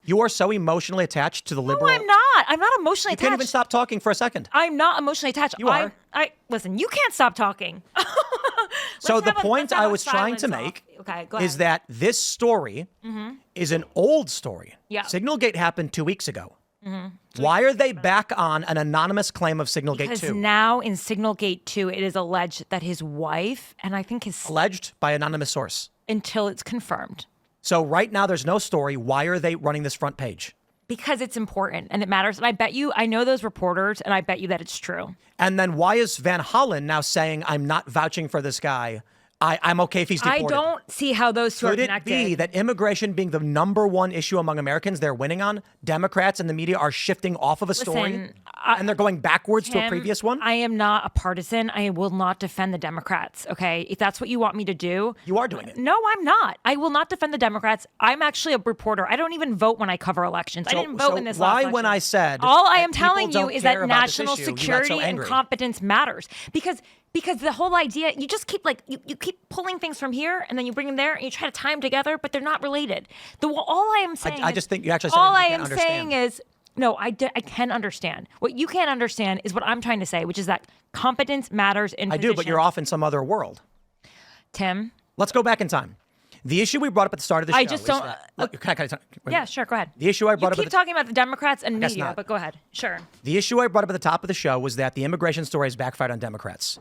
You are so emotionally attached to the liberal. No, I'm not. I'm not emotionally attached. You can't even stop talking for a second. I'm not emotionally attached. You are. Listen, you can't stop talking. So the point I was trying to make is that this story is an old story. Yeah. Signalgate happened 2 weeks ago. Why are they back on an anonymous claim of Signalgate 2? Because now in Signalgate 2, it is alleged that his wife, and I think alleged by anonymous source. Until it's confirmed. So right now there's no story. Why are they running this front page? Because it's important and it matters. And I know those reporters, and I bet you that it's true. And then why is Van Hollen now saying, I'm not vouching for this guy? I'm okay if he's deported. I don't see how those two are connected. Could it be that immigration being the number one issue among Americans they're winning on, Democrats and the media are shifting off of a story and they're going backwards to a previous one? I am not a partisan. I will not defend the Democrats, okay? If that's what you want me to do. You are doing it. No, I'm not. I will not defend the Democrats. I'm actually a reporter. I don't even vote when I cover elections. I didn't vote in this last election. Why when I said all I am telling you is that national issue, security and competence matters. Because the whole idea, you just keep you keep pulling things from here and then you bring them there and you try to tie them together, but they're not related. All I am saying I just think you actually all I am saying is, no, I can understand. What you can't understand is what I'm trying to say, which is that competence matters in position. I do, but you're off in some other world. Tim. Let's go back in time. The issue we brought up at the start of the show. I just don't. Yeah, sure. Go ahead. The issue I brought up. You keep talking about the Democrats and media, but go ahead. Sure. The issue I brought up at the top of the show was that the immigration story has backfired on Democrats.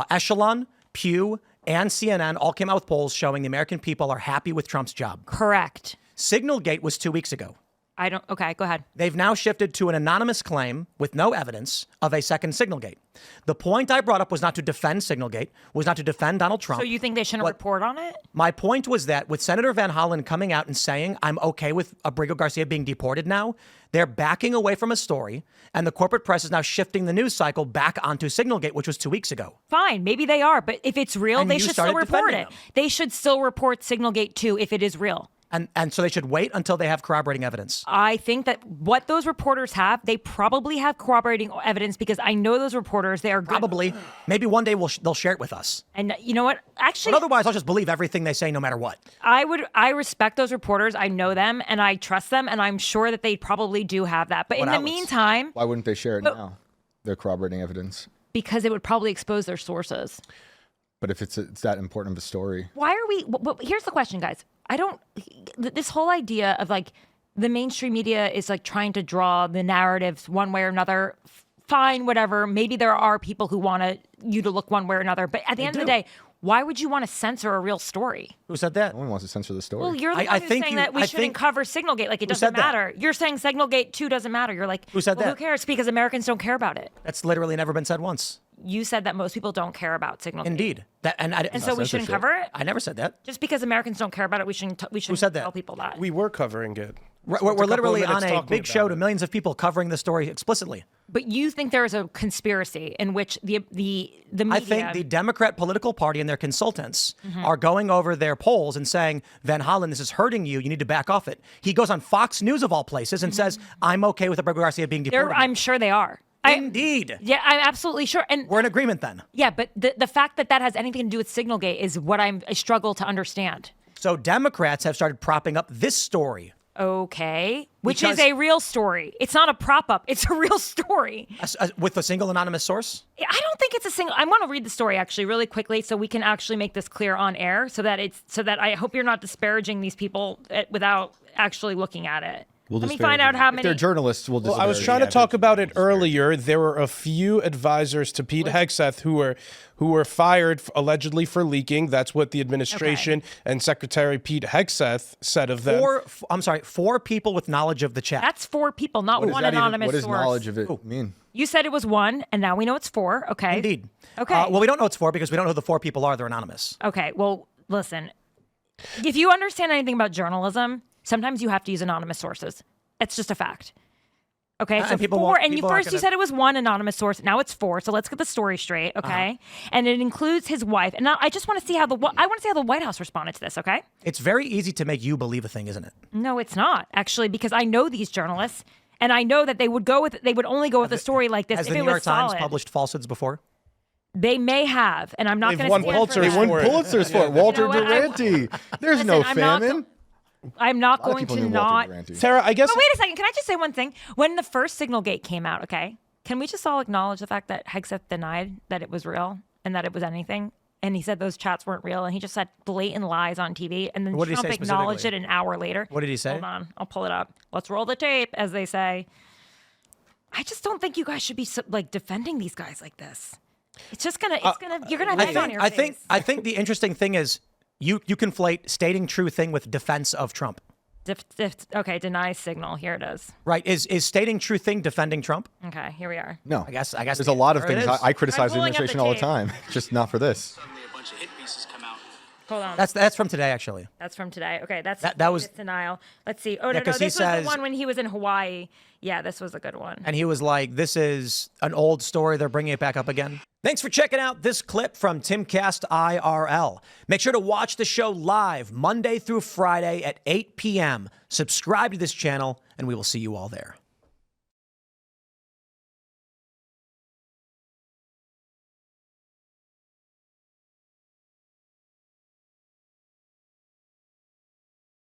Echelon, Pew, and CNN all came out with polls showing the American people are happy with Trump's job. Correct. Signalgate was 2 weeks ago. Okay, go ahead. They've now shifted to an anonymous claim with no evidence of a second Signalgate. The point I brought up was not to defend Signalgate, was not to defend Donald Trump. So you think they shouldn't report on it? My point was that with Senator Van Hollen coming out and saying, I'm okay with Abrigo Garcia being deported now, they're backing away from a story, and the corporate press is now shifting the news cycle back onto Signalgate, which was 2 weeks ago. Fine, maybe they are, but if it's real, they should still report it. They should still report Signalgate 2 if it is real. And so they should wait until they have corroborating evidence. I think that what those reporters have, they probably have corroborating evidence because I know those reporters, they are good. Probably. Maybe one day they'll share it with us. And you know what? Actually, but otherwise, I'll just believe everything they say no matter what. I respect those reporters. I know them and I trust them. And I'm sure that they probably do have that. But in the meantime. Why wouldn't they share it now? Their corroborating evidence. Because it would probably expose their sources. But if it's that important of a story. Why are we? Here's the question, guys. This whole idea of the mainstream media is trying to draw the narratives one way or another. Fine, whatever. Maybe there are people who want you to look one way or another. But at the end of the day, why would you want to censor a real story? Who said that? No one wants to censor the story. Well, you're the one who's saying that we shouldn't cover Signalgate. It doesn't matter. You're saying Signalgate 2 doesn't matter. You're like, who said that? Who cares? Because Americans don't care about it. That's literally never been said once. You said that most people don't care about Signalgate. Indeed. And so we shouldn't cover it? I never said that. Just because Americans don't care about it, we shouldn't tell people that. We were covering it. We're literally on a big show to millions of people covering the story explicitly. But you think there is a conspiracy in which the media... I think the Democrat political party and their consultants are going over their polls and saying, Van Hollen, this is hurting you. You need to back off it. He goes on Fox News of all places and says, I'm okay with Abrigo Garcia being deported. I'm sure they are. Indeed. Yeah, I'm absolutely sure. And we're in agreement then. Yeah, but the fact that has anything to do with Signalgate is what I struggle to understand. So Democrats have started propping up this story. Okay. Which is a real story. It's not a prop up. It's a real story. With a single anonymous source? I don't think it's a single. I want to read the story actually really quickly so we can actually make this clear on air so that I hope you're not disparaging these people without actually looking at it. Let me find out how many. If they're journalists, we'll disparage. I was trying to talk about it earlier. There were a few advisors to Pete Hegseth who were fired allegedly for leaking. That's what the administration and Secretary Pete Hegseth said of them. 4 people with knowledge of the chat. That's 4 people, not one anonymous source. What does knowledge of it mean? You said it was 1, and now we know it's 4. Okay. Indeed. Okay. Well, we don't know it's 4 because we don't know who the 4 people are. They're anonymous. Okay. Well, listen. If you understand anything about journalism, sometimes you have to use anonymous sources. It's just a fact. Okay, so 4, and you said it was 1 anonymous source. Now it's 4. So let's get the story straight, okay? And it includes his wife. And now I just want to see how the White House responded to this. Okay? It's very easy to make you believe a thing, isn't it? No, it's not actually, because I know these journalists, and I know that they would only go with a story like this if it was solid. Has the New York Times published falsehoods before? They may have, and I'm not going to stand for that. They won Pulitzers for it. Walter Duranty. There's no famine. I'm not A lot of going people to knew not. Walter Duranty. Sarah, I guess. But wait a second. Can I just say one thing? When the first Signalgate came out, okay, can we just all acknowledge the fact that Hegseth denied that it was real and that it was anything? And he said those chats weren't real, and he just said blatant lies on TV. And then What did he Trump say acknowledged it specifically? an hour later. What did he say? Hold on, I'll pull it up. Let's roll the tape, as they say. I just don't think you guys should be like defending these guys like this. It's just gonna, you're gonna have egg on your face. I think the interesting thing is you conflate stating true thing with defense of Trump. Okay, deny signal. Here it is. Right? Is stating true thing defending Trump? Okay, here we are. No. I guess There's a lot of there it things. is. I criticize the I'm pulling up the administration all the tape. time, just not for this. Suddenly a bunch of hit pieces come out. Hold on. That's from today, actually. That's from today. Okay, that was denial. Let's see. Oh, no, no, 'cause he this was says- the one when he was in Hawaii. Yeah, this was a good one. And he was like, this is an old story. They're bringing it back up again. Thanks for checking out this clip from Timcast IRL. Make sure to watch the show live Monday through Friday at 8 p.m. Subscribe to this channel, and we will see you all there.